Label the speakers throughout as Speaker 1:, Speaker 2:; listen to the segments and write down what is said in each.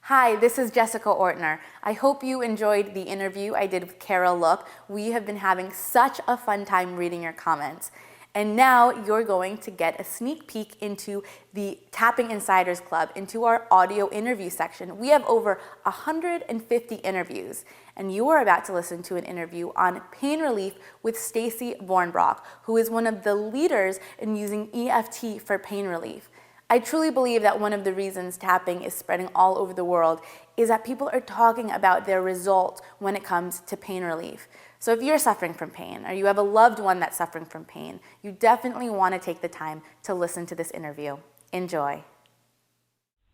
Speaker 1: Hi, this is Jessica Ortner. I hope you enjoyed the interview I did with Carol Look. We have been having such a fun time reading your comments. And now you're going to get a sneak peek into the Tapping Insiders Club, into our audio interview section. We have over 150 interviews, and you are about to listen to an interview on pain relief with Stacey Vornbrock, who is one of the leaders in using EFT for pain relief. I truly believe that one of the reasons tapping is spreading all over the world is that people are talking about their results when it comes to pain relief. So if you're suffering from pain or you have a loved one that's suffering from pain, you definitely want to take the time to listen to this interview. Enjoy.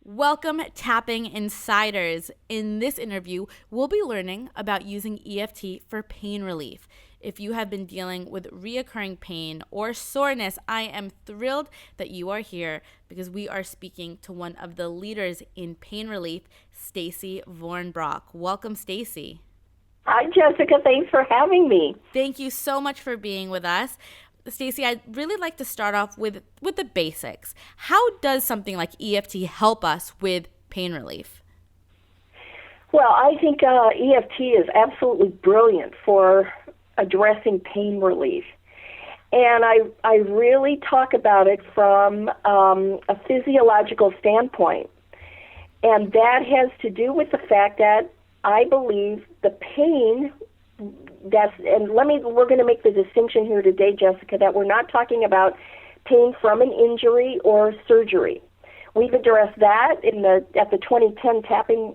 Speaker 1: Welcome, Tapping Insiders. In this interview, we'll be learning about using EFT for pain relief. If you have been dealing with reoccurring pain or soreness, I am thrilled that you are here because we are speaking to one of the leaders in pain relief, Stacey Vornbrock. Welcome, Stacey.
Speaker 2: Hi, Jessica. Thanks for having me.
Speaker 1: Thank you so much for being with us. Stacey, I'd really like to start off with the basics. How does something like EFT help us with pain relief?
Speaker 2: Well, I think EFT is absolutely brilliant for addressing pain relief. And I really talk about it from a physiological standpoint. And that has to do with the fact that I believe the pain we're going to make the distinction here today, Jessica, that we're not talking about pain from an injury or surgery. We've addressed that at the 2010 Tapping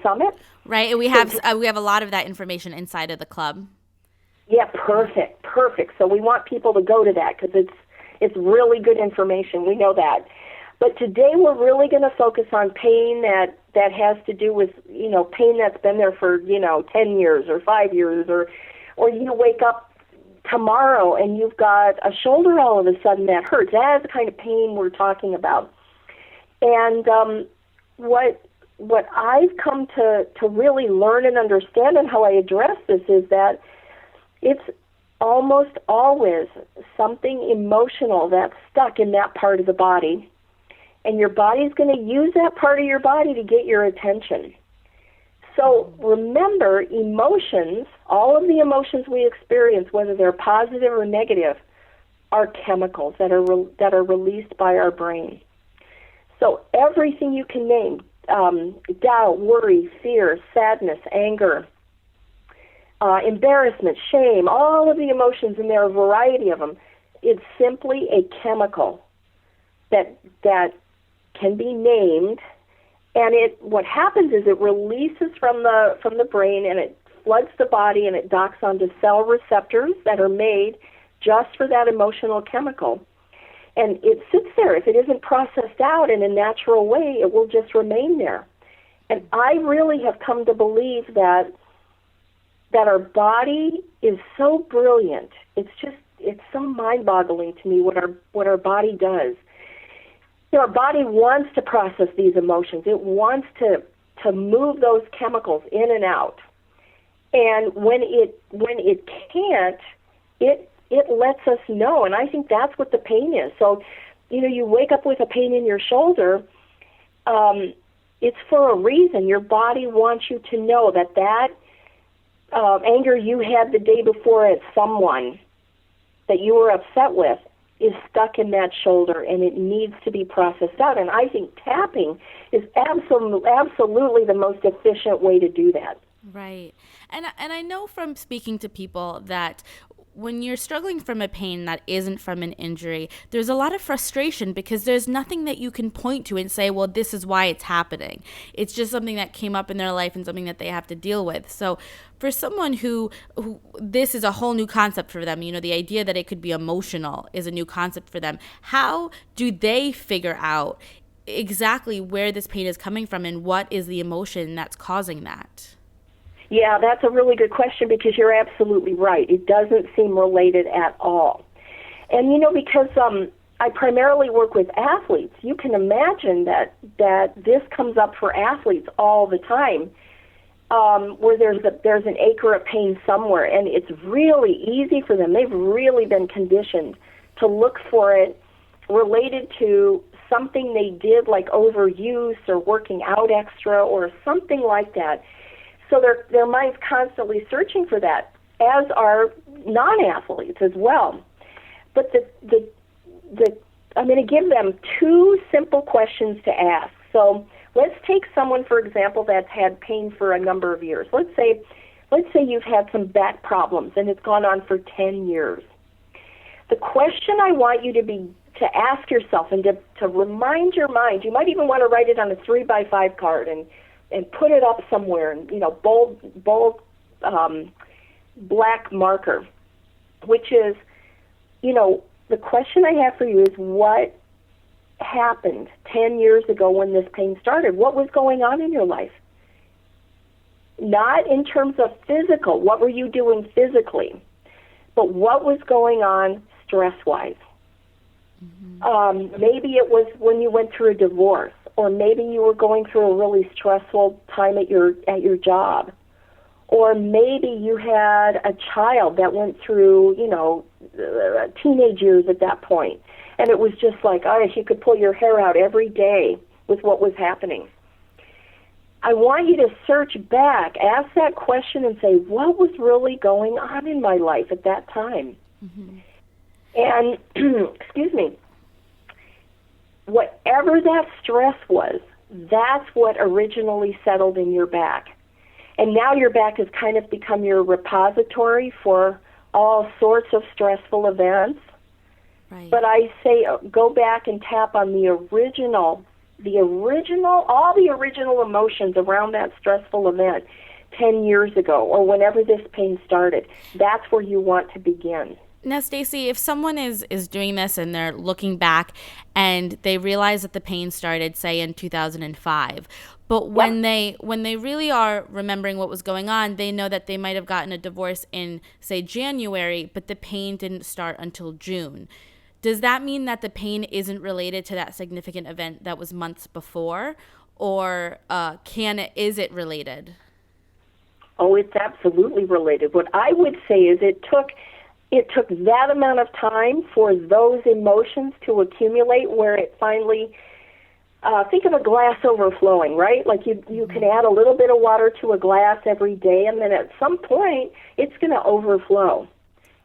Speaker 2: Summit.
Speaker 1: Right, and we have a lot of that information inside of the club.
Speaker 2: Yeah, perfect. So we want people to go to that because it's really good information. We know that. But today we're really going to focus on pain that has to do with, pain that's been there for, 10 years or 5 years or you wake up tomorrow and you've got a shoulder all of a sudden that hurts. That is the kind of pain we're talking about. And what I've come to really learn and understand and how I address this is that it's almost always something emotional that's stuck in that part of the body. And your body's going to use that part of your body to get your attention. So remember, emotions, all of the emotions we experience, whether they're positive or negative, are chemicals that are released by our brain. So everything you can name, doubt, worry, fear, sadness, anger, embarrassment, shame, all of the emotions, and there are a variety of them, it's simply a chemical that can be named, and what happens is it releases from the brain and it floods the body and it docks onto cell receptors that are made just for that emotional chemical. And it sits there. If it isn't processed out in a natural way, it will just remain there. And I really have come to believe that our body is so brilliant. It's so mind-boggling to me what our body does. Our body wants to process these emotions. It wants to move those chemicals in and out. And when it can't, it lets us know. And I think that's what the pain is. So, you wake up with a pain in your shoulder, it's for a reason. Your body wants you to know that anger you had the day before at someone that you were upset with is stuck in that shoulder, and it needs to be processed out. And I think tapping is absolutely the most efficient way to do that.
Speaker 1: Right. And I know from speaking to people that when you're struggling from a pain that isn't from an injury, there's a lot of frustration because there's nothing that you can point to and say, well, this is why it's happening. It's just something that came up in their life and something that they have to deal with. So for someone who this is a whole new concept for them, the idea that it could be emotional is a new concept for them. How do they figure out exactly where this pain is coming from and what is the emotion that's causing that?
Speaker 2: Yeah, that's a really good question because you're absolutely right. It doesn't seem related at all. And, because I primarily work with athletes, you can imagine that this comes up for athletes all the time, where there's an acre of pain somewhere, and it's really easy for them. They've really been conditioned to look for it related to something they did, like overuse or working out extra or something like that. So their mind's constantly searching for that, as are non-athletes as well. But I'm going to give them two simple questions to ask. So let's take someone, for example, that's had pain for a number of years. Let's say you've had some back problems and it's gone on for 10 years. The question I want you to ask yourself and to remind your mind, you might even want to write it on a 3x5 card and put it up somewhere, and bold black marker, which is, the question I have for you is, what happened 10 years ago when this pain started? What was going on in your life? Not in terms of physical, what were you doing physically, but what was going on stress-wise? Mm-hmm. Maybe it was when you went through a divorce, or maybe you were going through a really stressful time at your job, or maybe you had a child that went through, teenage years at that point, and it was just like, you could pull your hair out every day with what was happening. I want you to search back, ask that question, and say, what was really going on in my life at that time? Mm-hmm. And, excuse me, whatever that stress was, that's what originally settled in your back. And now your back has kind of become your repository for all sorts of stressful events. Right. But I say go back and tap on all the original emotions around that stressful event 10 years ago or whenever this pain started. That's where you want to begin.
Speaker 1: Now, Stacey, if someone is doing this and they're looking back and they realize that the pain started, say, in 2005, but when they really are remembering what was going on, they know that they might have gotten a divorce in, say, January, but the pain didn't start until June. Does that mean that the pain isn't related to that significant event that was months before, or is it related?
Speaker 2: Oh, it's absolutely related. What I would say is it took that amount of time for those emotions to accumulate where it finally, think of a glass overflowing, right? Like you can add a little bit of water to a glass every day, and then at some point it's going to overflow.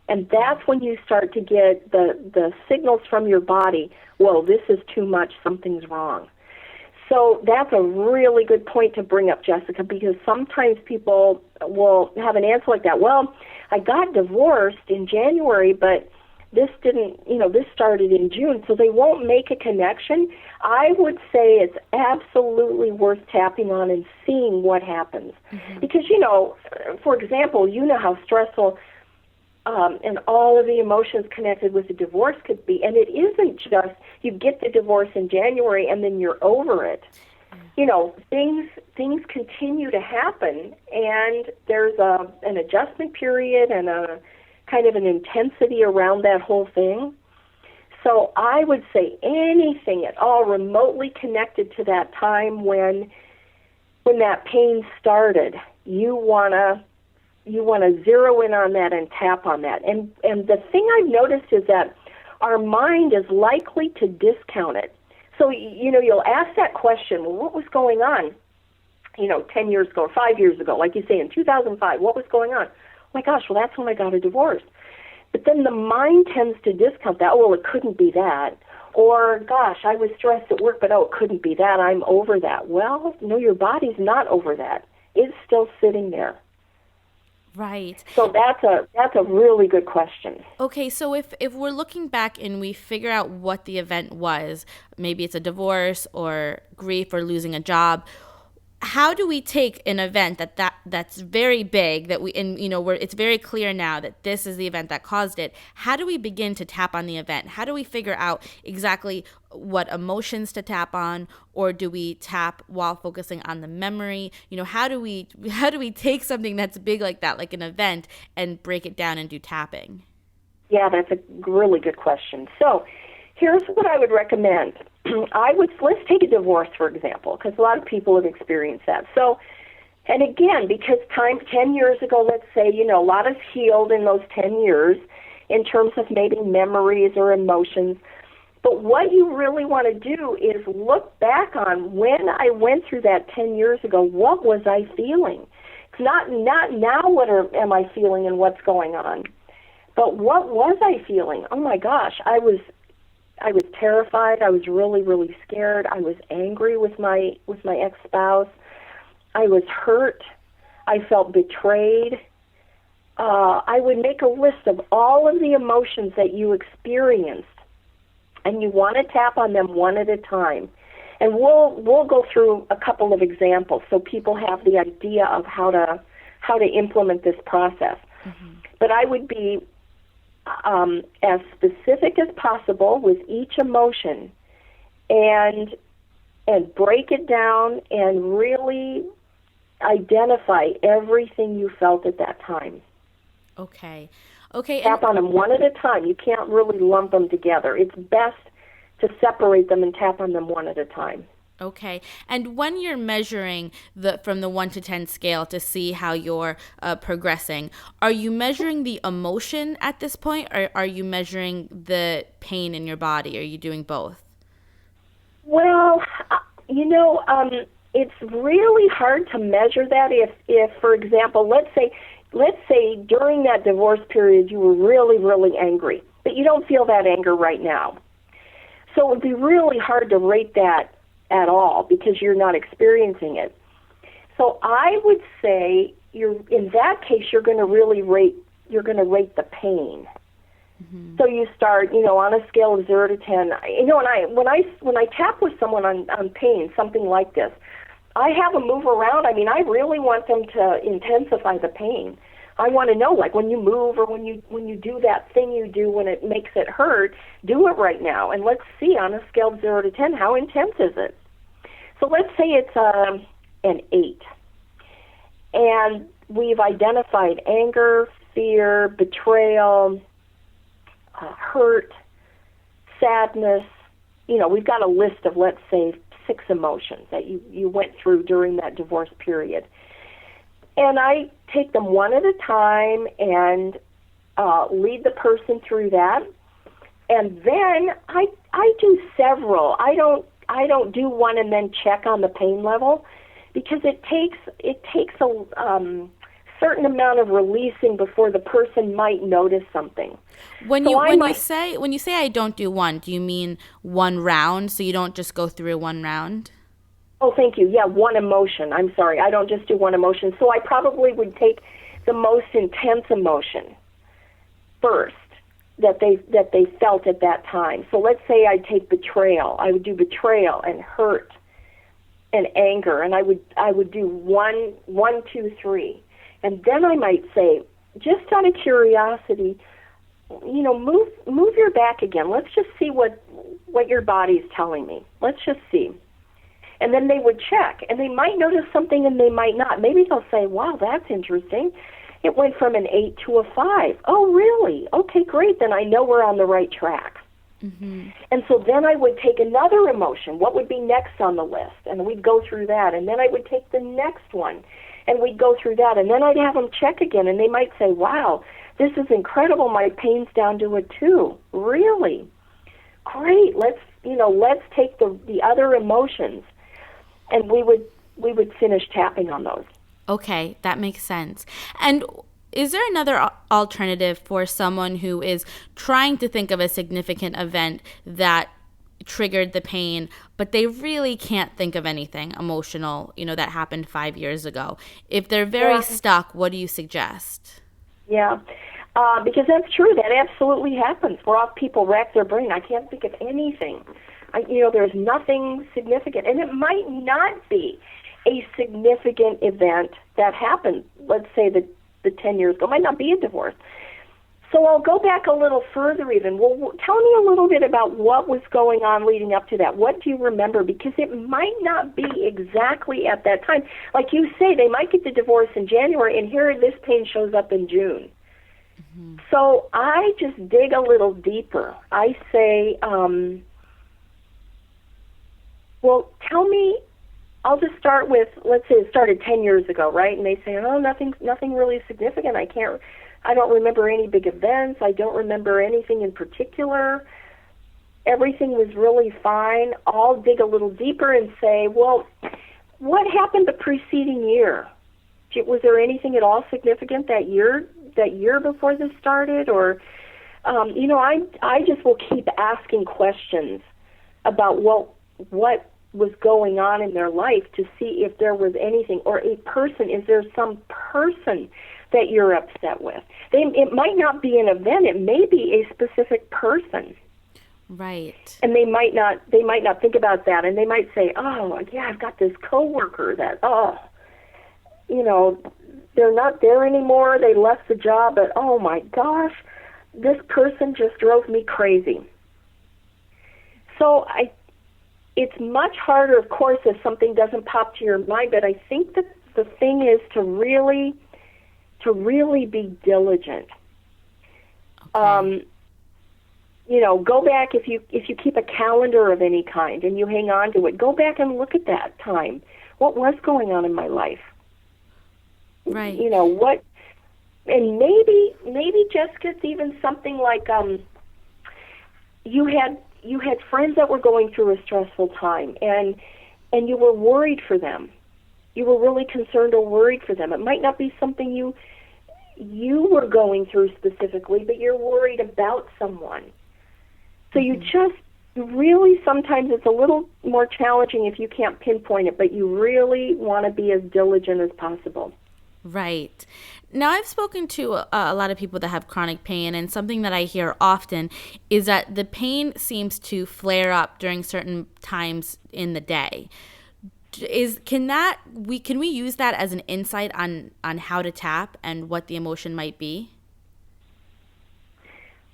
Speaker 2: And that's when you start to get the signals from your body, whoa, this is too much, something's wrong. So that's a really good point to bring up, Jessica, because sometimes people will have an answer like that. Well, I got divorced in January, but this started in June, so they won't make a connection. I would say it's absolutely worth tapping on and seeing what happens. Mm-hmm. Because, for example, how stressful and all of the emotions connected with the divorce could be. And it isn't just you get the divorce in January and then you're over it. Things continue to happen, and there's an adjustment period and a kind of an intensity around that whole thing. So I would say anything at all remotely connected to that time when that pain started, you want to zero in on that and tap on that. And the thing I've noticed is that our mind is likely to discount it. So, you'll ask that question, well, what was going on, 10 years ago or 5 years ago, like you say, in 2005, what was going on? Oh, my gosh, well, that's when I got a divorce. But then the mind tends to discount that. Oh, well, it couldn't be that. Or, gosh, I was stressed at work, but it couldn't be that. I'm over that. Well, no, your body's not over that. It's still sitting there.
Speaker 1: Right.
Speaker 2: So that's a really good question.
Speaker 1: Okay, so if we're looking back and we figure out what the event was, maybe it's a divorce or grief or losing a job, how do we take an event that's very big, that we, and where it's very clear now that this is the event that caused it? How do we begin to tap on the event? How do we figure out exactly what emotions to tap on, or do we tap while focusing on the memory? How do we take something that's big like that, like an event, and break it down and do tapping?
Speaker 2: Yeah, that's a really good question. So here's what I would recommend. Let's take a divorce, for example, because a lot of people have experienced that. So, and again, because 10 years ago, let's say, a lot has healed in those 10 years in terms of maybe memories or emotions. But what you really want to do is look back on when I went through that 10 years ago, what was I feeling? It's not now am I feeling and what's going on, but what was I feeling? Oh my gosh, I was terrified. I was really, really scared. I was angry with my ex-spouse. I was hurt. I felt betrayed. I would make a list of all of the emotions that you experienced, and you want to tap on them one at a time. And we'll go through a couple of examples so people have the idea of how to implement this process. Mm-hmm. But I would be as specific as possible with each emotion, and break it down and really identify everything you felt at that time.
Speaker 1: Okay.
Speaker 2: Tap on them one at a time. You can't really lump them together. It's best to separate them and tap on them one at a time.
Speaker 1: Okay. And when you're measuring from the 1 to 10 scale to see how you're progressing, are you measuring the emotion at this point, or are you measuring the pain in your body? Are you doing both?
Speaker 2: Well, it's really hard to measure that. If, for example, let's say during that divorce period you were really, really angry, but you don't feel that anger right now. So it would be really hard to rate that at all because you're not experiencing it. So I would say in that case you're going to rate the pain. Mm-hmm. So you start, on a scale of 0 to 10. And when I tap with someone on pain, something like this, I have them move around. I really want them to intensify the pain. I want to know, like when you move or when you do that thing you do when it makes it hurt, do it right now. And let's see on a scale of 0 to 10, how intense is it? So let's say it's an 8. And we've identified anger, fear, betrayal, hurt, sadness. We've got a list of, let's say, 6 emotions that you went through during that divorce period. And I take them one at a time and lead the person through that. And then I do several. I don't do one and then check on the pain level, because it takes a certain amount of releasing before the person might notice something.
Speaker 1: When you say I don't do one, do you mean one round? So you don't just go through one round?
Speaker 2: Oh, thank you. Yeah, one emotion. I'm sorry. I don't just do one emotion. So I probably would take the most intense emotion first that they felt at that time. So let's say I take betrayal. I would do betrayal and hurt and anger, and I would do 1, 2, 3. And then I might say, just out of curiosity, move your back again. Let's just see what your body's telling me. Let's just see. And then they would check, and they might notice something and they might not. Maybe they'll say, wow, that's interesting. It went from an 8 to a 5. Oh, really? Okay, great. Then I know we're on the right track. Mm-hmm. And so then I would take another emotion. What would be next on the list? And we'd go through that. And then I would take the next one, and we'd go through that. And then I'd have them check again, and they might say, wow, this is incredible. My pain's down to a 2. Really? Great. Let's take the other emotions. And we would finish tapping on those.
Speaker 1: Okay, that makes sense. And is there another alternative for someone who is trying to think of a significant event that triggered the pain, but they really can't think of anything emotional, that happened 5 years ago. If they're very stuck, what do you suggest?
Speaker 2: Yeah, because that's true. That absolutely happens. Where all people rack their brain. I can't think of anything. There's nothing significant. And it might not be a significant event that happened, let's say the 10 years ago. It might not be a divorce. So I'll go back a little further even. Well, tell me a little bit about what was going on leading up to that. What do you remember? Because it might not be exactly at that time. Like you say, they might get the divorce in January, and here this pain shows up in June. Mm-hmm. So I just dig a little deeper. I say, well, tell me, I'll just start with, let's say it started 10 years ago, right? And they say, oh, nothing really significant. I don't remember any big events. I don't remember anything in particular. Everything was really fine. I'll dig a little deeper and say, well, what happened the preceding year? Was there anything at all significant that year before this started? Or, I just will keep asking questions about, well, what was going on in their life to see if there was anything, or a person. Is there some person that you're upset with? It might not be an event. It may be a specific person.
Speaker 1: Right.
Speaker 2: And they might not think about that, and they might say, oh, yeah, I've got this coworker that, they're not there anymore. They left the job, but oh my gosh, this person just drove me crazy. So it's much harder, of course, if something doesn't pop to your mind, but I think that the thing is to really be diligent.
Speaker 1: Okay.
Speaker 2: Go back if you keep a calendar of any kind and you hang on to it. Go back and look at that time. What was going on in my life?
Speaker 1: Right.
Speaker 2: What? And maybe Jessica, it's even something like you had friends that were going through a stressful time, and you were worried for them. You were really concerned or worried for them. It might not be something you were going through specifically, but you're worried about someone. So you just really, sometimes it's a little more challenging if you can't pinpoint it, but you really want to be as diligent as possible.
Speaker 1: Right. Now, I've spoken to a lot of people that have chronic pain, and something that I hear often is that the pain seems to flare up during certain times in the day. Can we use that as an insight on how to tap and what the emotion might be?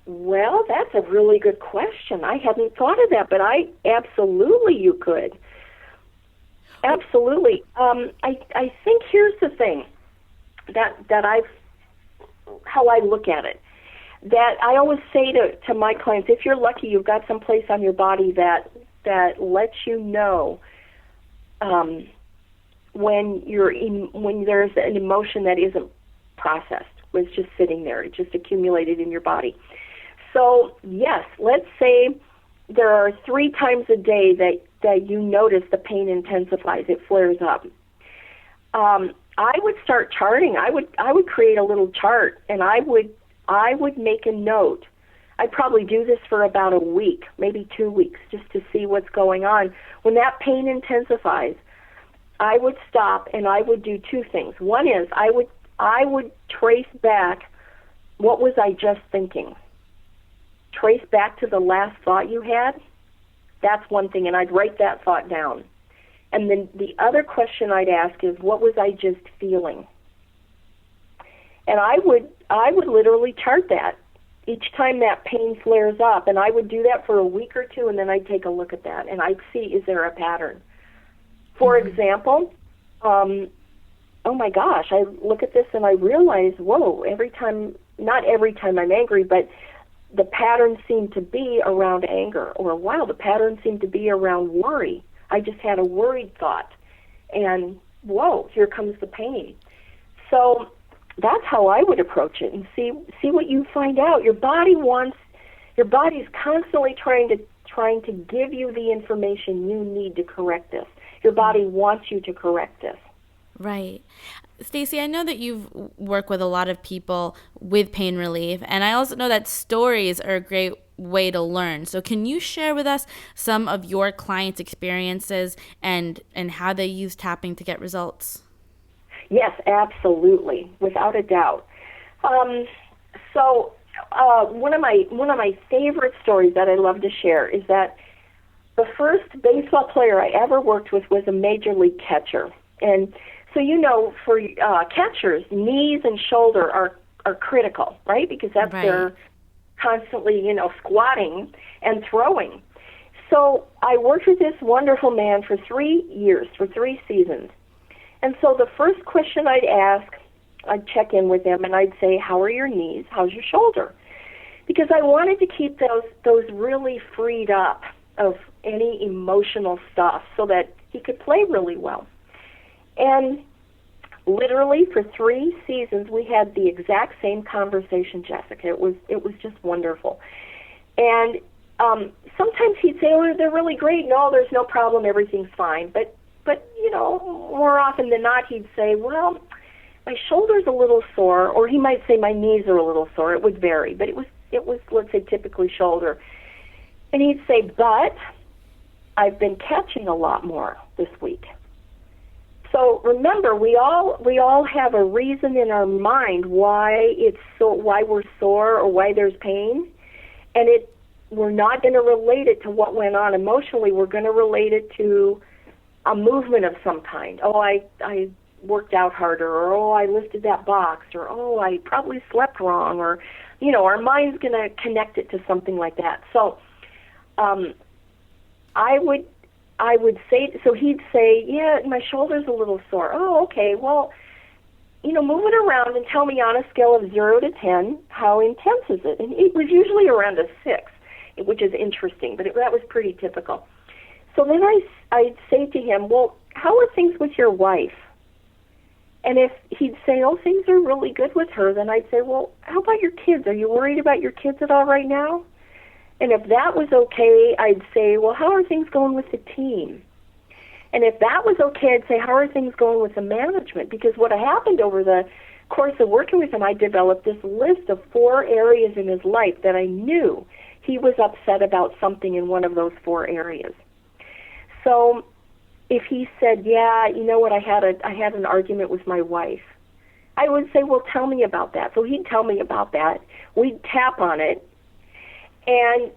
Speaker 2: Well, that's a really good question. I hadn't thought of that, but absolutely you could. Absolutely. I think here's the thing how I look at it. That I always say to my clients, if you're lucky, you've got some place on your body that lets you know when there's an emotion that isn't processed, when it's just sitting there, it's just accumulated in your body. So yes, let's say there are 3 times a day that you notice the pain intensifies, it flares up. I would start charting. I would create a little chart, and I would make a note. I'd probably do this for about a week, maybe 2 weeks, just to see what's going on. When that pain intensifies, I would stop and I would do 2 things. One is I would trace back, what was I just thinking? Trace back to the last thought you had. That's one thing, and I'd write that thought down. And then the other question I'd ask is, what was I just feeling? And I would literally chart that each time that pain flares up, and I would do that for a week or 2, and then I'd take a look at that, and I'd see, is there a pattern? For example, oh my gosh, I look at this and I realize, whoa, not every time I'm angry, but the pattern seemed to be around anger, or wow, the pattern seemed to be around worry. I just had a worried thought, and whoa, here comes the pain. So that's how I would approach it, and see what you find out. Your body's constantly trying to give you the information you need to correct this. Your body wants you to correct this.
Speaker 1: Right. Stacey, I know that you've worked with a lot of people with pain relief, and I also know that stories are a great way to learn. So can you share with us some of your clients' experiences and how they use tapping to get results?
Speaker 2: Yes, absolutely, without a doubt. One of my favorite stories that I love to share is that the first baseball player I ever worked with was a major league catcher. And so, for catchers, knees and shoulder are critical, right? Because that's
Speaker 1: Right.
Speaker 2: their constantly, squatting and throwing. So I worked with this wonderful man for 3 years, for 3 seasons. And so the first question I'd ask, I'd check in with him and I'd say, how are your knees? How's your shoulder? Because I wanted to keep those really freed up of any emotional stuff so that he could play really well. And literally for 3 seasons we had the exact same conversation, Jessica. It was just wonderful. And sometimes he'd say, oh, they're really great. No, there's no problem. Everything's fine. But more often than not, he'd say, well, my shoulder's a little sore, or he might say my knees are a little sore. It would vary, but it was let's say typically shoulder. And he'd say, but I've been catching a lot more this week. So remember, we all have a reason in our mind why we're sore or why there's pain, and we're not going to relate it to what went on emotionally. We're going to relate it to a movement of some kind. Oh, I worked out harder, or oh, I lifted that box, or oh, I probably slept wrong, or our mind's going to connect it to something like that. So I would say, so he'd say, yeah, my shoulder's a little sore. Oh, okay, well, move it around and tell me on a scale of 0 to 10, how intense is it? And it was usually around a 6, which is interesting, but that was pretty typical. So then I'd say to him, well, how are things with your wife? And if he'd say, oh, things are really good with her, then I'd say, well, how about your kids? Are you worried about your kids at all right now? And if that was okay, I'd say, well, how are things going with the team? And if that was okay, I'd say, how are things going with the management? Because what happened over the course of working with him, I developed this list of 4 areas in his life that I knew he was upset about something in one of those 4 areas. So if he said, yeah, you know what, I had an argument with my wife, I would say, well, tell me about that. So he'd tell me about that. We'd tap on it. And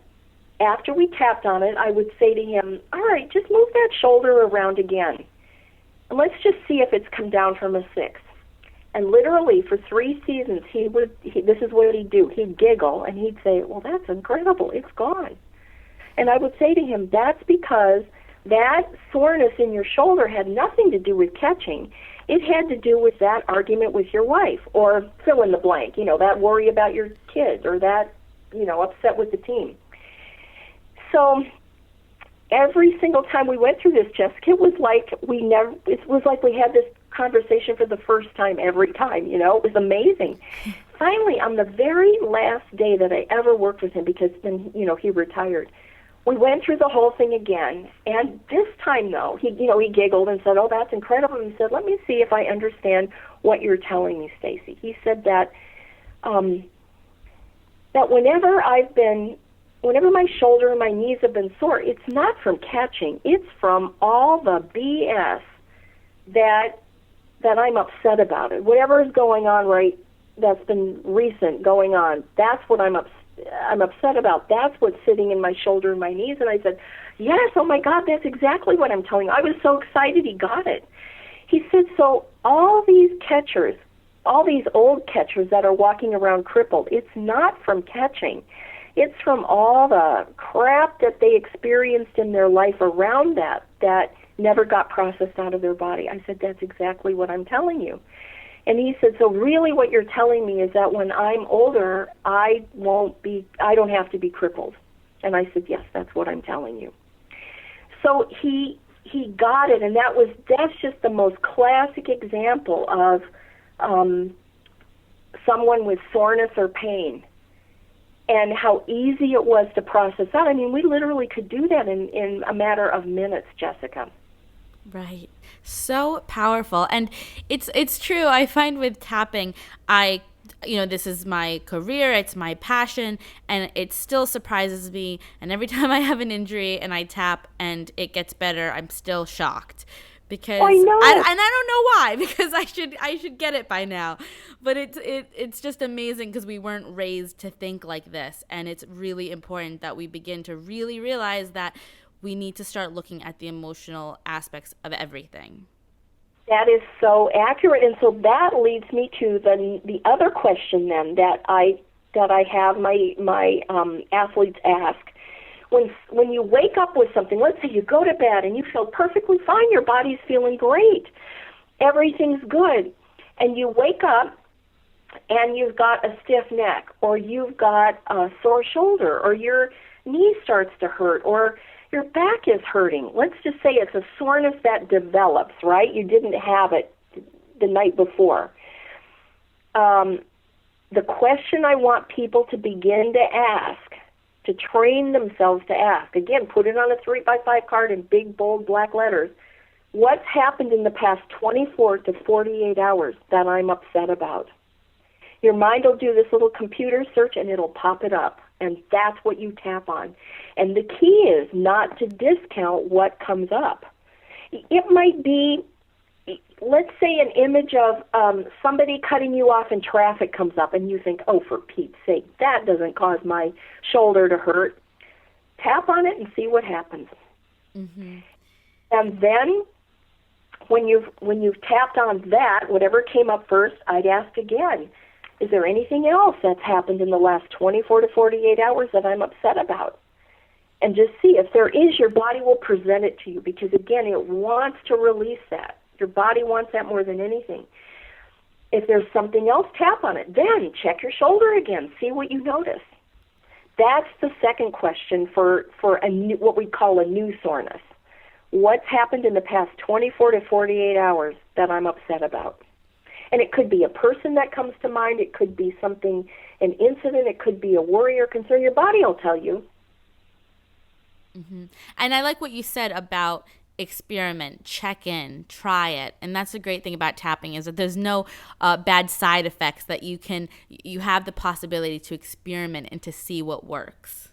Speaker 2: after we tapped on it, I would say to him, all right, just move that shoulder around again. And let's just see if it's come down from a 6. And literally for 3 seasons, this is what he'd do. He'd giggle and he'd say, well, that's incredible. It's gone. And I would say to him, that's because that soreness in your shoulder had nothing to do with catching. It had to do with that argument with your wife, or fill in the blank, that worry about your kids, or that, upset with the team. So every single time we went through this, Jessica, it was like we had this conversation for the first time every time, it was amazing. Finally, on the very last day that I ever worked with him, because then, he retired, we went through the whole thing again, and this time, though, he giggled and said, oh, that's incredible. And he said, let me see if I understand what you're telling me, Stacey. He said that that whenever my shoulder and my knees have been sore, it's not from catching. It's from all the BS that I'm upset about it. Whatever is going on that's been recent going on, that's what I'm upset about. That's what's sitting in my shoulder and my knees. And I said, yes, oh my God, that's exactly what I'm telling you. I was so excited he got it. He said, so all these catchers, all these old catchers that are walking around crippled, it's not from catching. It's from all the crap that they experienced in their life around that never got processed out of their body. I said, that's exactly what I'm telling you. And he said, so really what you're telling me is that when I'm older, I don't have to be crippled. And I said, yes, that's what I'm telling you. So he got it, and that's just the most classic example of someone with soreness or pain, and how easy it was to process out. I mean, we literally could do that in a matter of minutes, Jessica.
Speaker 1: Right. So powerful. And it's true. I find with tapping, this is my career, it's my passion, and it still surprises me. And every time I have an injury and I tap and it gets better, I'm still shocked. Because
Speaker 2: Oh, I know.
Speaker 1: and I don't know why, because I should get it by now. But it's just amazing because we weren't raised to think like this, and it's really important that we begin to really realize that we need to start looking at the emotional aspects of everything.
Speaker 2: That is so accurate, and so that leads me to the other question then that I have my athletes ask. When you wake up with something, let's say you go to bed and you feel perfectly fine, your body's feeling great, everything's good, and you wake up and you've got a stiff neck, or you've got a sore shoulder, or your knee starts to hurt, or your back is hurting. Let's just say it's a soreness that develops, right? You didn't have it the night before. The question I want people to begin to ask, to train themselves to ask, again, put it on a 3x5 card in big, bold, black letters, what's happened in the past 24 to 48 hours that I'm upset about? Your mind will do this little computer search and it'll pop it up. And that's what you tap on. And the key is not to discount what comes up. It might be, let's say an image of somebody cutting you off in traffic comes up and you think, oh, for Pete's sake, that doesn't cause my shoulder to hurt. Tap on it and see what happens. Mm-hmm. And then when you've tapped on that, whatever came up first, I'd ask again, is there anything else that's happened in the last 24 to 48 hours that I'm upset about? And just see if there is, your body will present it to you because, again, it wants to release that. Your body wants that more than anything. If there's something else, tap on it. Then check your shoulder again. See what you notice. That's the second question for what we call a new soreness. What's happened in the past 24 to 48 hours that I'm upset about? And it could be a person that comes to mind. It could be something, an incident. It could be a worry or concern. Your body will tell you.
Speaker 1: Mm-hmm. And I like what you said about experiment, check in, try it. And that's the great thing about tapping is that there's no bad side effects, that you have the possibility to experiment and to see what works.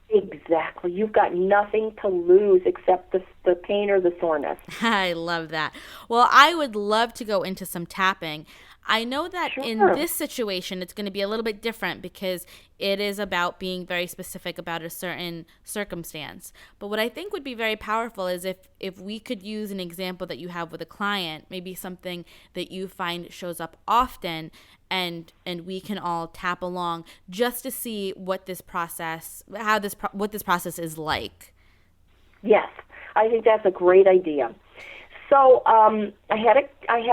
Speaker 2: Exactly. You've got nothing to lose except the pain or the soreness.
Speaker 1: I love that. Well, I would love to go into some tapping. I know that
Speaker 2: Sure.
Speaker 1: in this situation, it's going to be a little bit different because it is about being very specific about a certain circumstance. But what I think would be very powerful is if we could use an example that you have with a client, maybe something that you find shows up often, and we can all tap along just to see what this process is like.
Speaker 2: Yes, I think that's a great idea. So I had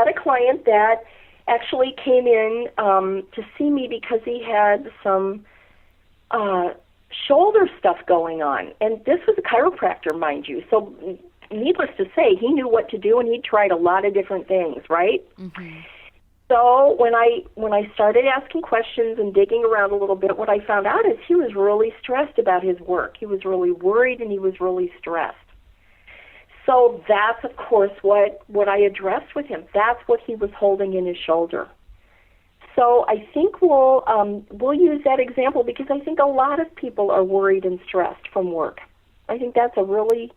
Speaker 2: a client that actually came in to see me because he had some shoulder stuff going on, and this was a chiropractor, mind you. So needless to say, he knew what to do, and he tried a lot of different things, right? Mm-hmm. So when I started asking questions and digging around a little bit, what I found out is he was really stressed about his work. He was really worried and he was really stressed. So that's, of course, what I addressed with him. That's what he was holding in his shoulder. So I think we'll use that example because I think a lot of people are worried and stressed from work. I think that's a really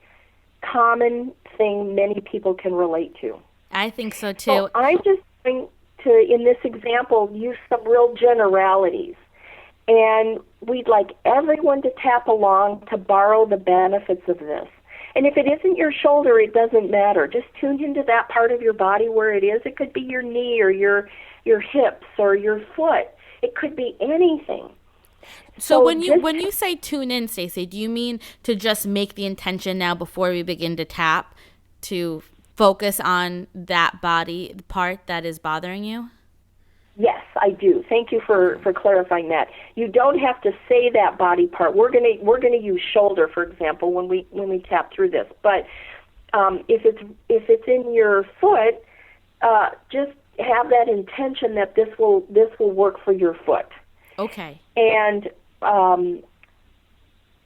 Speaker 2: common thing many people can relate to.
Speaker 1: I think so, too.
Speaker 2: So I'm just going to, in this example, use some real generalities. And we'd like everyone to tap along to borrow the benefits of this. And if it isn't your shoulder, it doesn't matter. Just tune into that part of your body where it is. It could be your knee or your hips or your foot. It could be anything.
Speaker 1: So when you say tune in, Stacey, do you mean to just make the intention now before we begin to tap to focus on that body part that is bothering you?
Speaker 2: Yes, I do. Thank you for clarifying that. You don't have to say that body part. We're gonna use shoulder, for example, when we tap through this. But if it's in your foot, just have that intention that this will work for your foot.
Speaker 1: Okay.
Speaker 2: And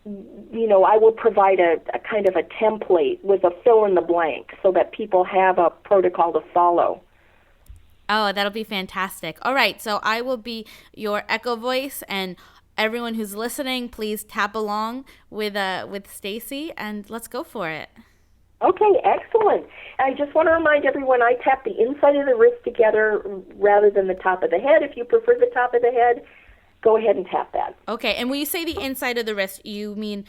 Speaker 2: I will provide a kind of a template with a fill in the blank so that people have a protocol to follow.
Speaker 1: Oh, that'll be fantastic. All right, so I will be your echo voice, and everyone who's listening, please tap along with Stacey, and let's go for it.
Speaker 2: Okay, excellent. I just want to remind everyone I tap the inside of the wrist together rather than the top of the head. If you prefer the top of the head, go ahead and tap that.
Speaker 1: Okay, and when you say the inside of the wrist, you mean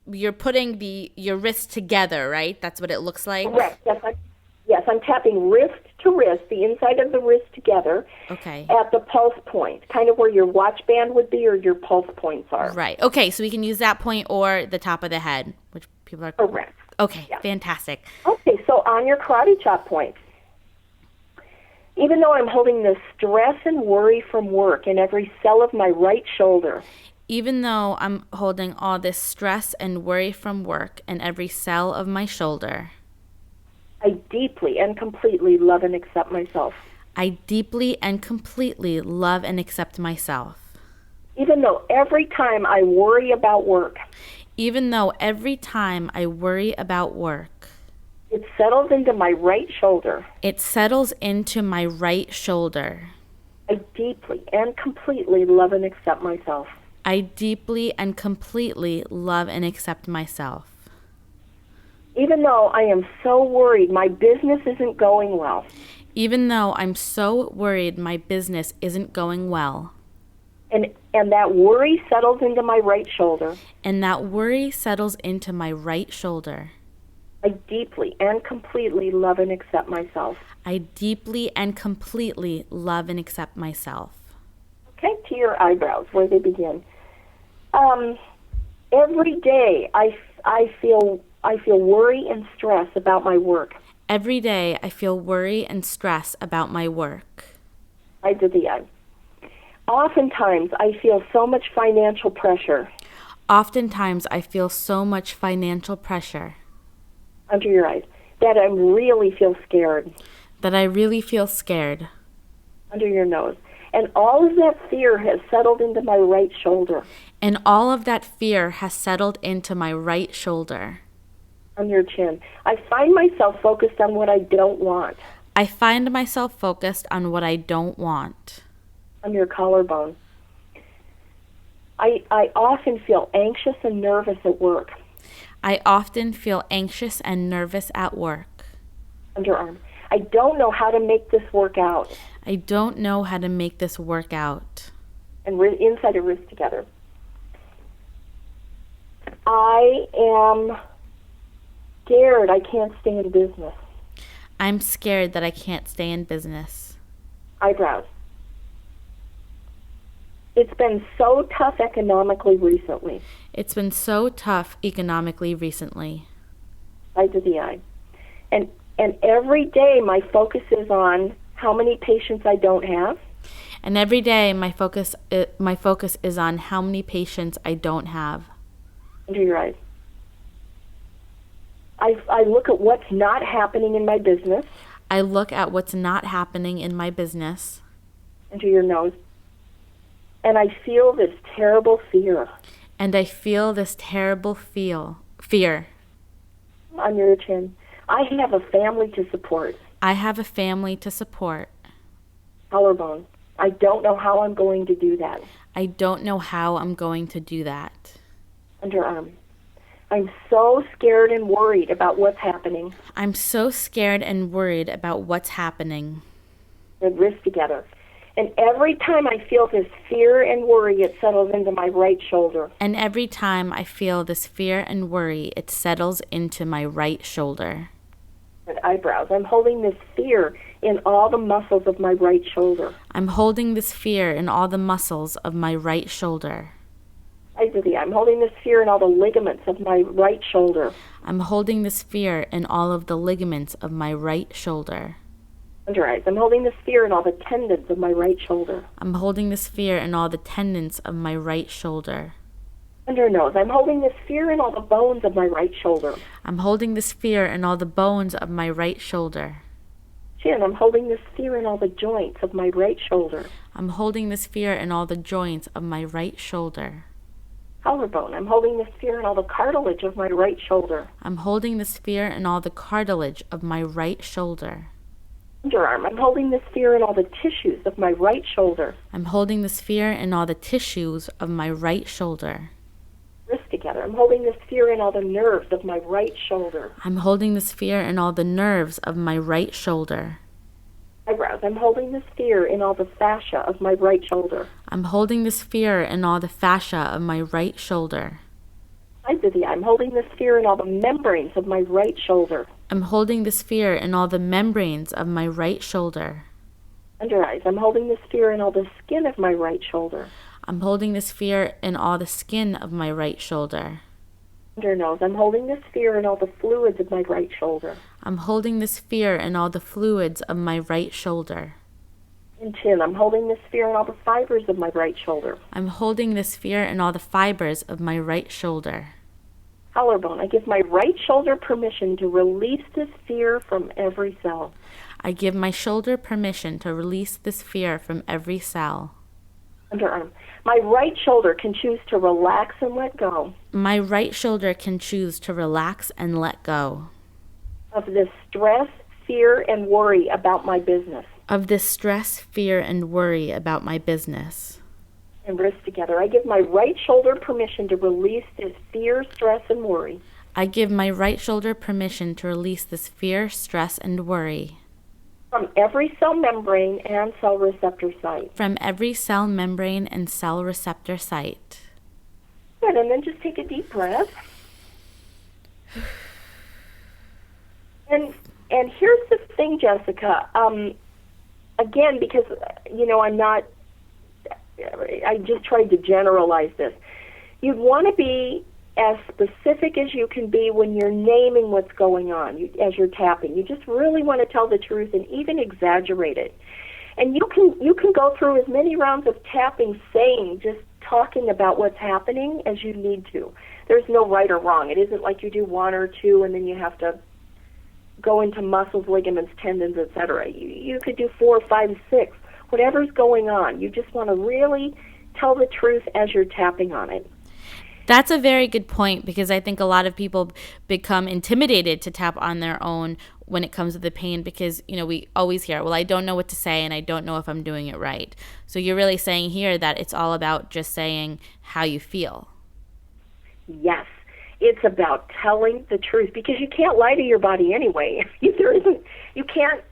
Speaker 1: you're putting your wrist together, right? That's what it looks like?
Speaker 2: Correct. Yes, I'm tapping wrist to wrist, the inside of the wrist together,
Speaker 1: okay,
Speaker 2: at the pulse point, kind of where your watch band would be or your pulse points are.
Speaker 1: Right. Okay, so we can use that point or the top of the head, which people are...
Speaker 2: Correct.
Speaker 1: Okay,
Speaker 2: yeah.
Speaker 1: Fantastic.
Speaker 2: Okay, so on your karate chop point, even though I'm holding the stress and worry from work in every cell of my right shoulder,
Speaker 1: even though I'm holding all this stress and worry from work in every cell of my shoulder,
Speaker 2: I deeply and completely love and accept myself.
Speaker 1: I deeply and completely love and accept myself.
Speaker 2: Even though every time I worry about work,
Speaker 1: even though every time I worry about work,
Speaker 2: it settles into my right shoulder.
Speaker 1: It settles into my right shoulder.
Speaker 2: I deeply and completely love and accept myself.
Speaker 1: I deeply and completely love and accept myself.
Speaker 2: Even though I am so worried my business isn't going well.
Speaker 1: Even though I'm so worried my business isn't going well.
Speaker 2: And that worry settles into my right shoulder.
Speaker 1: And that worry settles into my right shoulder.
Speaker 2: I deeply and completely love and accept myself.
Speaker 1: I deeply and completely love and accept myself.
Speaker 2: Okay, to your eyebrows, where they begin. Every day I feel worry and stress about my work.
Speaker 1: Every day I feel worry and stress about my work.
Speaker 2: I did the eye. Oftentimes I feel so much financial pressure.
Speaker 1: Oftentimes I feel so much financial pressure.
Speaker 2: Under your eyes. That I really feel scared.
Speaker 1: That I really feel scared.
Speaker 2: Under your nose. And all of that fear has settled into my right shoulder.
Speaker 1: And all of that fear has settled into my right shoulder.
Speaker 2: On your chin. I find myself focused on what I don't want.
Speaker 1: I find myself focused on what I don't want.
Speaker 2: On your collarbone. I often feel anxious and nervous at work.
Speaker 1: I often feel anxious and nervous at work.
Speaker 2: Underarm. I don't know how to make this work out.
Speaker 1: I don't know how to make this work out.
Speaker 2: And inside of wrist together. I am scared I can't stay in business.
Speaker 1: I'm scared that I can't stay in business.
Speaker 2: Eyebrows. It's been so tough economically recently.
Speaker 1: It's been so tough economically recently.
Speaker 2: Side to the eye. And every day my focus is on how many patients I don't have.
Speaker 1: And every day my focus is on how many patients I don't have.
Speaker 2: Under your eyes. I look at what's not happening in my business.
Speaker 1: I look at what's not happening in my business.
Speaker 2: Under your nose. And I feel this terrible fear.
Speaker 1: And I feel this terrible fear.
Speaker 2: On your chin. I have a family to support.
Speaker 1: I have a family to support.
Speaker 2: Collarbone. I don't know how I'm going to do that.
Speaker 1: I don't know how I'm going to do that.
Speaker 2: Underarm. I'm so scared and worried about what's happening.
Speaker 1: I'm so scared and worried about what's happening.
Speaker 2: And wrist together. And every time I feel this fear and worry, it settles into my right shoulder.
Speaker 1: And every time I feel this fear and worry, it settles into my right shoulder.
Speaker 2: And eyebrows. I'm holding this fear in all the muscles of my right shoulder.
Speaker 1: I'm holding this fear in all the muscles of my right shoulder.
Speaker 2: I'm holding this fear in all the ligaments of my right shoulder.
Speaker 1: I'm holding this fear in all of the ligaments of my right shoulder.
Speaker 2: Under eyes. I'm holding this fear in all the tendons of my right shoulder.
Speaker 1: I'm holding this fear in all the tendons of my right shoulder.
Speaker 2: Under nose. I'm holding this fear in all the bones of my right shoulder.
Speaker 1: I'm holding this fear in all the bones of my right shoulder.
Speaker 2: Chin. I'm holding this fear in all the joints of my right shoulder.
Speaker 1: I'm holding this fear in all the joints of my right shoulder.
Speaker 2: Collarbone. I'm holding the sphere in all the cartilage of my right shoulder.
Speaker 1: I'm holding the sphere in all the cartilage of my right shoulder.
Speaker 2: Underarm. I'm holding the sphere in all the tissues of my right shoulder.
Speaker 1: I'm holding the sphere in all the tissues of my right shoulder.
Speaker 2: Wrist together. I'm holding the sphere in all the nerves of my right shoulder.
Speaker 1: I'm holding the sphere in all the nerves of my right shoulder.
Speaker 2: Eyebrows. I'm holding the sphere in all the fascia of my right shoulder.
Speaker 1: I'm holding the sphere in all the fascia of my right shoulder.
Speaker 2: Sides of the eye. I'm holding the sphere in all the membranes of my right shoulder.
Speaker 1: I'm holding the sphere in all the membranes of my right shoulder.
Speaker 2: Under eyes. I'm holding the sphere in all the skin of my right shoulder.
Speaker 1: I'm holding the sphere in all the skin of my right shoulder.
Speaker 2: Under nose. I'm holding the sphere in all the fluids of my right shoulder.
Speaker 1: I'm holding the sphere in all the fluids of my right shoulder.
Speaker 2: In chin. I'm holding the sphere in all the fibers of my right shoulder.
Speaker 1: I'm holding the sphere in all the fibers of my right shoulder.
Speaker 2: Collarbone. I give my right shoulder permission to release the sphere from every cell.
Speaker 1: I give my shoulder permission to release the sphere from every cell.
Speaker 2: Underarm. My right shoulder can choose to relax and let go
Speaker 1: My right shoulder can choose to relax and let go
Speaker 2: of this stress, fear, and worry about my business.
Speaker 1: of this stress, fear, and worry about my business.
Speaker 2: And wrists together. I give my right shoulder permission to release this fear, stress, and worry
Speaker 1: I give my right shoulder permission to release this fear, stress, and worry
Speaker 2: from every cell membrane and cell receptor site.
Speaker 1: from every cell membrane and cell receptor site.
Speaker 2: Good, and then just take a deep breath. And here's the thing, Jessica. Again, because I just tried to generalize this. You'd want to be as specific as you can be when you're naming what's going on as you're tapping. You just really want to tell the truth and even exaggerate it. And you can go through as many rounds of tapping, just talking about what's happening as you need to. There's no right or wrong. It isn't like you do one or two and then you have to go into muscles, ligaments, tendons, etc. You could do 4, 5, 6, whatever's going on. You just want to really tell the truth as you're tapping on it.
Speaker 1: That's a very good point, because I think a lot of people become intimidated to tap on their own when it comes to the pain, because, we always hear, well, I don't know what to say and I don't know if I'm doing it right. So you're really saying here that it's all about just saying how you feel.
Speaker 2: Yes. It's about telling the truth, because you can't lie to your body anyway. You can't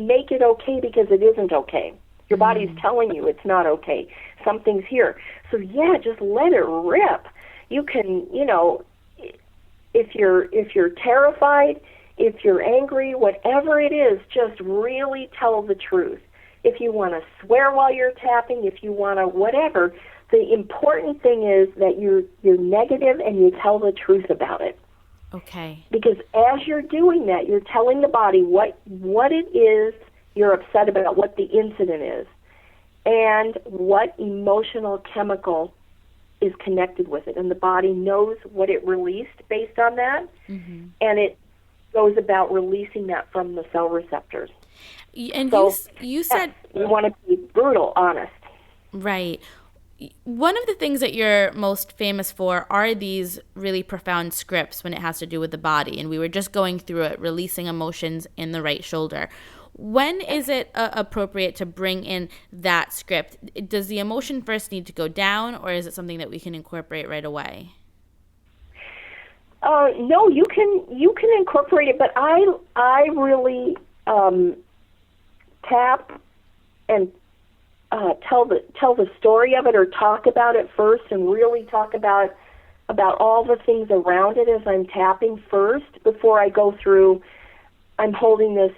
Speaker 2: make it okay because it isn't okay. Your body's telling you it's not okay. Something's here. So yeah, just let it rip. You can, if you're terrified, if you're angry, whatever it is, just really tell the truth. If you want to swear while you're tapping, if you want to whatever, the important thing is that you're negative and you tell the truth about it.
Speaker 1: Okay.
Speaker 2: Because as you're doing that, you're telling the body what it is you're upset about, what the incident is, and what emotional chemical is connected with it. And the body knows what it released based on that, and it goes about releasing that from the cell receptors.
Speaker 1: And
Speaker 2: so
Speaker 1: you said...
Speaker 2: You want to be brutal, honest.
Speaker 1: Right. One of the things that you're most famous for are these really profound scripts when it has to do with the body. And we were just going through it, releasing emotions in the right shoulder. When is it appropriate to bring in that script? Does the emotion first need to go down, or is it something that we can incorporate right away?
Speaker 2: No, you can incorporate it, but I really tap and tell the story of it, or talk about it first, and really talk about all the things around it as I'm tapping first before I go through. I'm holding this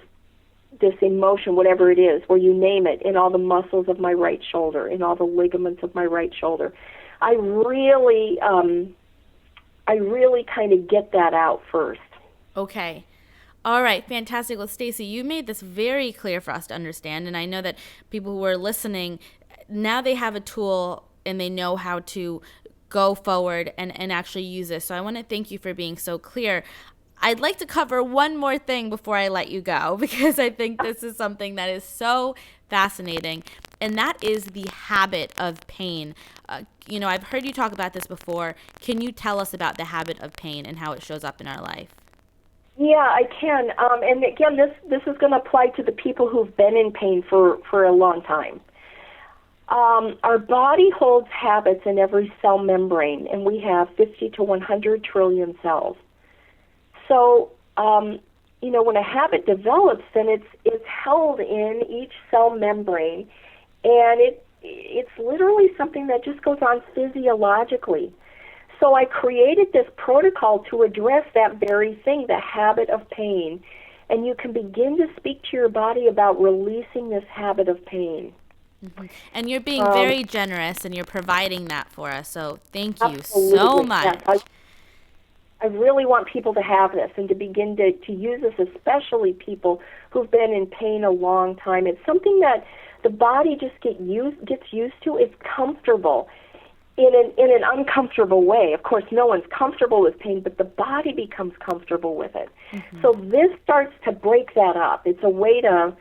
Speaker 2: emotion, whatever it is, where you name it, in all the muscles of my right shoulder, in all the ligaments of my right shoulder. I really kind of get that out first.
Speaker 1: Okay. All right, fantastic. Well, Stacey, you made this very clear for us to understand, and I know that people who are listening, now they have a tool and they know how to go forward and actually use this. So I want to thank you for being so clear. I'd like to cover one more thing before I let you go, because I think this is something that is so fascinating. And that is the habit of pain. I've heard you talk about this before. Can you tell us about the habit of pain and how it shows up in our life?
Speaker 2: Yeah, I can. And again, this is going to apply to the people who've been in pain for a long time. Our body holds habits in every cell membrane, and we have 50 to 100 trillion cells. So, when a habit develops, then it's held in each cell membrane, and it's literally something that just goes on physiologically. So I created this protocol to address that very thing, the habit of pain, and you can begin to speak to your body about releasing this habit of pain.
Speaker 1: Mm-hmm. And you're being very generous, and you're providing that for us, so thank you
Speaker 2: absolutely.
Speaker 1: so much.
Speaker 2: Yes, I really want people to have this and to begin to use this, especially people who've been in pain a long time. It's something that the body just gets used to. It's comfortable in an uncomfortable way. Of course, no one's comfortable with pain, but the body becomes comfortable with it. Mm-hmm. So this starts to break that up. It's a way to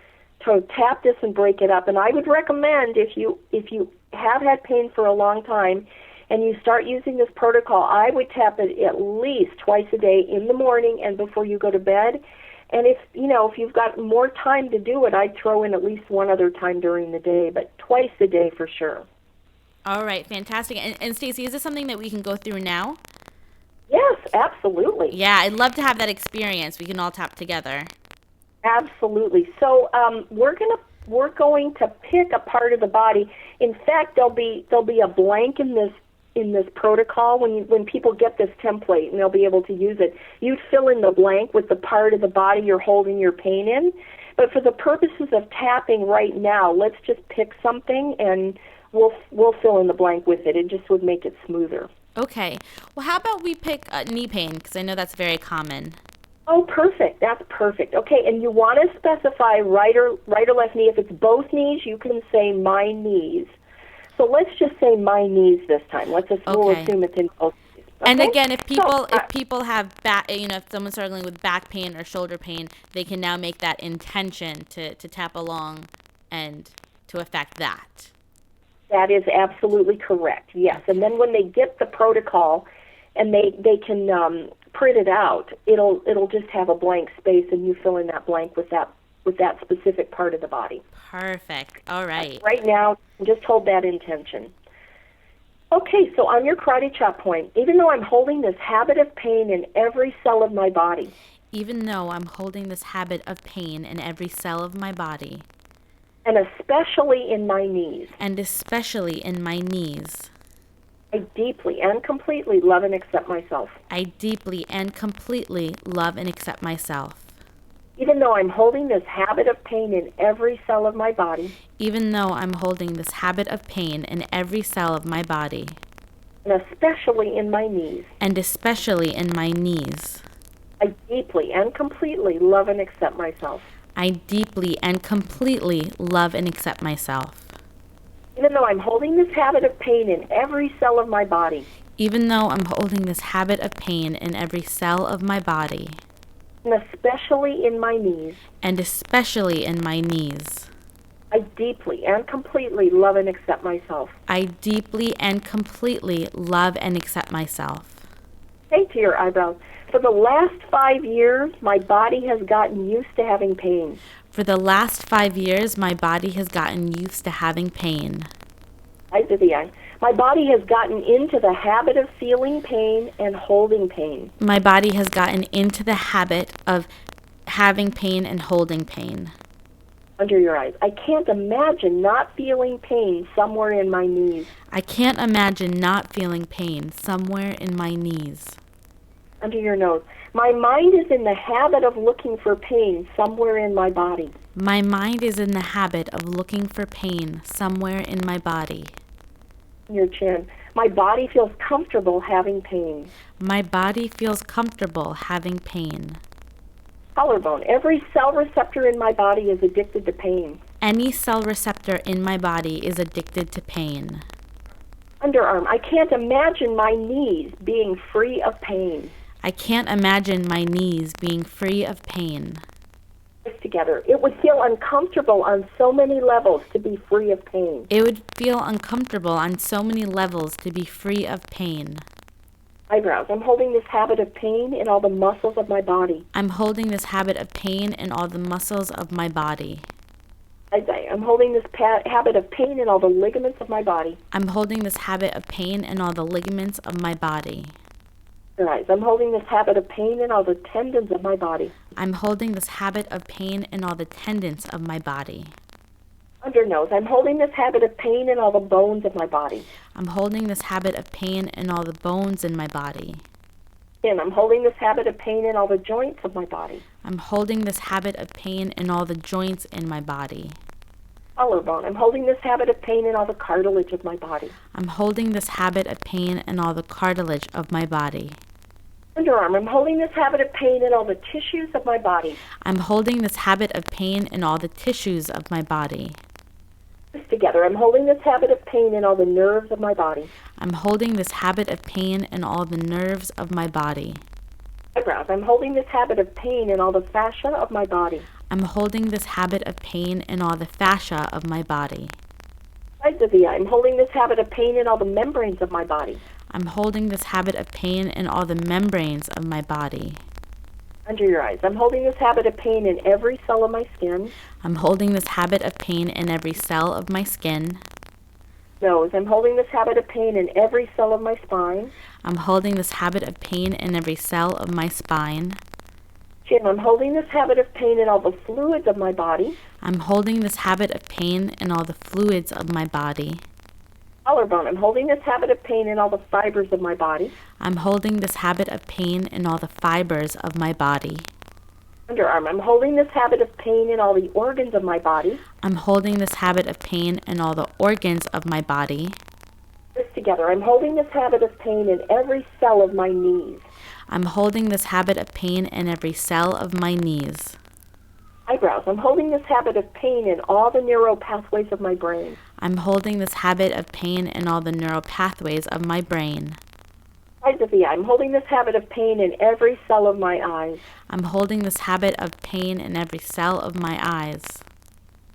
Speaker 2: tap this and break it up. And I would recommend if you have had pain for a long time and you start using this protocol, I would tap it at least twice a day, in the morning and before you go to bed. And if you've got more time to do it, I'd throw in at least one other time during the day, but twice a day for sure.
Speaker 1: All right, fantastic. And Stacey, is this something that we can go through now?
Speaker 2: Yes, absolutely.
Speaker 1: Yeah, I'd love to have that experience. We can all tap together.
Speaker 2: Absolutely. So we're going to pick a part of the body. In fact, there'll be a blank in this protocol when people get this template, and they'll be able to use it. You fill in the blank with the part of the body you're holding your pain in. But for the purposes of tapping right now, let's just pick something and we'll fill in the blank with it. It just would make it smoother.
Speaker 1: Okay. Well, how about we pick knee pain, because I know that's very common.
Speaker 2: Oh, perfect. That's perfect. Okay, and you want to specify right or left knee. If it's both knees, you can say my knees. So let's just say my knees this time. We'll assume it's in both knees. Okay?
Speaker 1: And again, if people have if someone's struggling with back pain or shoulder pain, they can now make that intention to tap along and to affect that.
Speaker 2: That is absolutely correct. Yes, and then when they get the protocol and they can print it out, it'll just have a blank space, and you fill in that blank with that specific part of the body.
Speaker 1: Perfect. All right.
Speaker 2: Right now, just hold that intention. Okay, so on your karate chop point, even though I'm holding this habit of pain in every cell of my body.
Speaker 1: Even though I'm holding this habit of pain in every cell of my body.
Speaker 2: And especially in my knees.
Speaker 1: And especially in my knees.
Speaker 2: I deeply and completely love and accept myself.
Speaker 1: I deeply and completely love and accept myself.
Speaker 2: Even though I'm holding this habit of pain in every cell of my body.
Speaker 1: Even though I'm holding this habit of pain in every cell of my body.
Speaker 2: And especially in my knees.
Speaker 1: And especially in my knees.
Speaker 2: I deeply and completely love and accept myself.
Speaker 1: I deeply and completely love and accept myself.
Speaker 2: Even though I'm holding this habit of pain in every cell of my body.
Speaker 1: Even though I'm holding this habit of pain in every cell of my body.
Speaker 2: And especially in my knees.
Speaker 1: And especially in my knees.
Speaker 2: I deeply and completely love and accept myself.
Speaker 1: I deeply and completely love and accept myself.
Speaker 2: Say to your eyebrows, for the last 5 years, my body has gotten used to having pain.
Speaker 1: For the last 5 years, my body has gotten used to having pain.
Speaker 2: Eyes to the eye. My body has gotten into the habit of feeling pain and holding pain.
Speaker 1: My body has gotten into the habit of having pain and holding pain.
Speaker 2: Under your eyes. I can't imagine not feeling pain somewhere in my knees.
Speaker 1: I can't imagine not feeling pain somewhere in my knees.
Speaker 2: Under your nose. My mind is in the habit of looking for pain somewhere in my body.
Speaker 1: My mind is in the habit of looking for pain somewhere in my body.
Speaker 2: Your chin. My body feels comfortable having pain.
Speaker 1: My body feels comfortable having pain.
Speaker 2: Collarbone. Every cell receptor in my body is addicted to pain.
Speaker 1: Any cell receptor in my body is addicted to pain.
Speaker 2: Underarm. I can't imagine my knees being free of pain.
Speaker 1: I can't imagine my knees being free of pain.
Speaker 2: together. It would feel uncomfortable on so many levels to be free of pain.
Speaker 1: It would feel uncomfortable on so many levels to be free of pain.
Speaker 2: Eyebrows. I'm holding this habit of pain in all the muscles of my body.
Speaker 1: I'm holding this habit of pain in all the muscles of my body.
Speaker 2: I'm holding this habit of pain in all the ligaments of my body.
Speaker 1: I'm holding this habit of pain in all the ligaments of my body.
Speaker 2: Your eyes. I'm holding this habit of pain in all the tendons of my body.
Speaker 1: I'm holding this habit of pain in all the tendons of my body.
Speaker 2: Under nose. I'm holding this habit of pain in all the bones of my body.
Speaker 1: I'm holding this habit of pain in all the bones in my body.
Speaker 2: Chin. I'm holding this habit of pain in all the joints of my body.
Speaker 1: I'm holding this habit of pain in all the joints in my body.
Speaker 2: Collarbone. I'm holding this habit of pain in all the cartilage of my body.
Speaker 1: I'm holding this habit of pain in all the cartilage of my body.
Speaker 2: Underarm. I'm holding this habit of pain in all the tissues of my body.
Speaker 1: I'm holding this habit of pain in all the tissues of my body.
Speaker 2: This together. I'm holding this habit of pain in all the nerves of my body.
Speaker 1: I'm holding this habit of pain in all the nerves of my body.
Speaker 2: Eyebrows. I'm holding this habit of pain in all the fascia of my body.
Speaker 1: I'm holding this habit of pain in all the fascia of my body.
Speaker 2: Sides of the eye. I'm holding this habit of pain in all the membranes of my body.
Speaker 1: I'm holding this habit of pain in all the membranes of my body.
Speaker 2: Under your eyes. I'm holding this habit of pain in every cell of my skin.
Speaker 1: I'm holding this habit of pain in every cell of my skin.
Speaker 2: Nose. I'm holding this habit of pain in every cell of my spine.
Speaker 1: I'm holding this habit of pain in every cell of my spine.
Speaker 2: Chin. I'm holding this habit of pain in all the fluids of my body.
Speaker 1: I'm holding this habit of pain in all the fluids of my body.
Speaker 2: Collarbone. I'm holding this habit of pain in all the fibers of my body.
Speaker 1: I'm holding this habit of pain in all the fibers of my body.
Speaker 2: Underarm. I'm holding this habit of pain in all the organs of my body.
Speaker 1: I'm holding this habit of pain in all the organs of my body.
Speaker 2: This together. I'm holding this habit of pain in every cell of my knees.
Speaker 1: I'm holding this habit of pain in every cell of my knees.
Speaker 2: Eyebrows. I'm holding this habit of pain in all the neural pathways of my brain.
Speaker 1: I'm holding this habit of pain in all the neural pathways of my brain.
Speaker 2: Sides of the eye. I'm holding this habit of pain in every cell of my eyes.
Speaker 1: I'm holding this habit of pain in every cell of my eyes.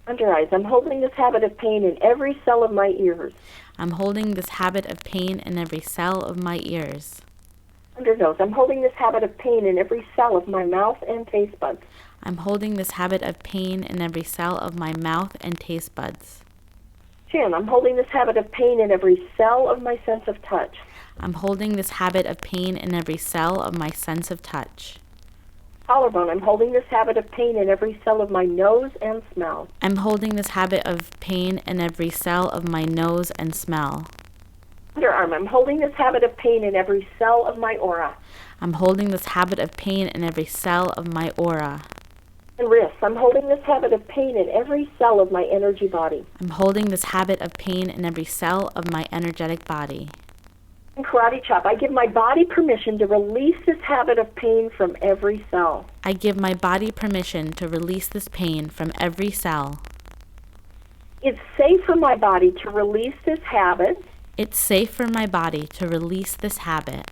Speaker 2: Under eyes. I'm holding this habit of pain in every cell of my ears.
Speaker 1: I'm holding this habit of pain in every cell of my ears.
Speaker 2: Under nose. I'm holding this habit of pain in every cell of my mouth and taste buds.
Speaker 1: I'm holding this habit of pain in every cell of my mouth and taste buds.
Speaker 2: Chin. I'm holding this habit of pain in every cell of my sense of touch.
Speaker 1: I'm holding this habit of pain in every cell of my sense of touch.
Speaker 2: Collarbone. I'm holding this habit of pain in every cell of my nose and smell.
Speaker 1: I'm holding this habit of pain in every cell of my nose and smell.
Speaker 2: Underarm. I'm holding this habit of pain in every cell of my aura.
Speaker 1: I'm holding this habit of pain in every cell of my aura.
Speaker 2: And wrists. I'm holding this habit of pain in every cell of my energy body.
Speaker 1: I'm holding this habit of pain in every cell of my energetic body.
Speaker 2: And karate chop. I give my body permission to release this habit of pain from every cell.
Speaker 1: I give my body permission to release this pain from every cell.
Speaker 2: It's safe for my body to release this habit
Speaker 1: It's safe for my body to release this habit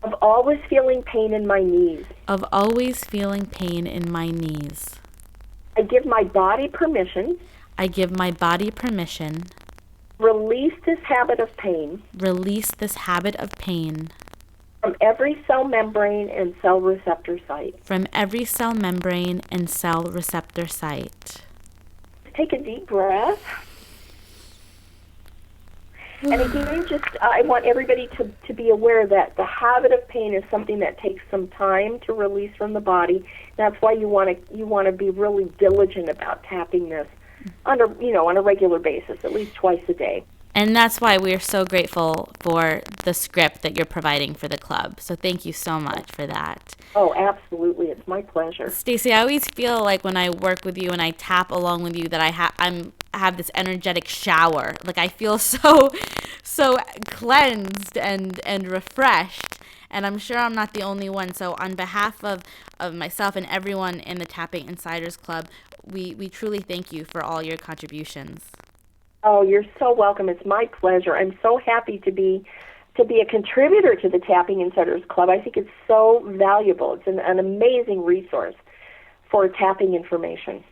Speaker 2: of always feeling pain in my knees.
Speaker 1: of always feeling pain in my knees.
Speaker 2: I give my body permission
Speaker 1: I give my body permission
Speaker 2: release this habit of pain
Speaker 1: release this habit of pain
Speaker 2: from every cell membrane and cell receptor site.
Speaker 1: from every cell membrane and cell receptor site.
Speaker 2: Take a deep breath. And again, I want everybody to be aware that the habit of pain is something that takes some time to release from the body. That's why you want to be really diligent about tapping this on a regular basis, at least twice a day.
Speaker 1: And that's why we're so grateful for the script that you're providing for the club. So thank you so much for that.
Speaker 2: Oh, absolutely. It's my pleasure.
Speaker 1: Stacey, I always feel like when I work with you and I tap along with you that I have this energetic shower. Like I feel so cleansed and refreshed. And I'm sure I'm not the only one. So on behalf of myself and everyone in the Tapping Insiders Club, we truly thank you for all your contributions.
Speaker 2: Oh, you're so welcome. It's my pleasure. I'm so happy to be a contributor to the Tapping Insiders Club. I think it's so valuable. It's an amazing resource for tapping information.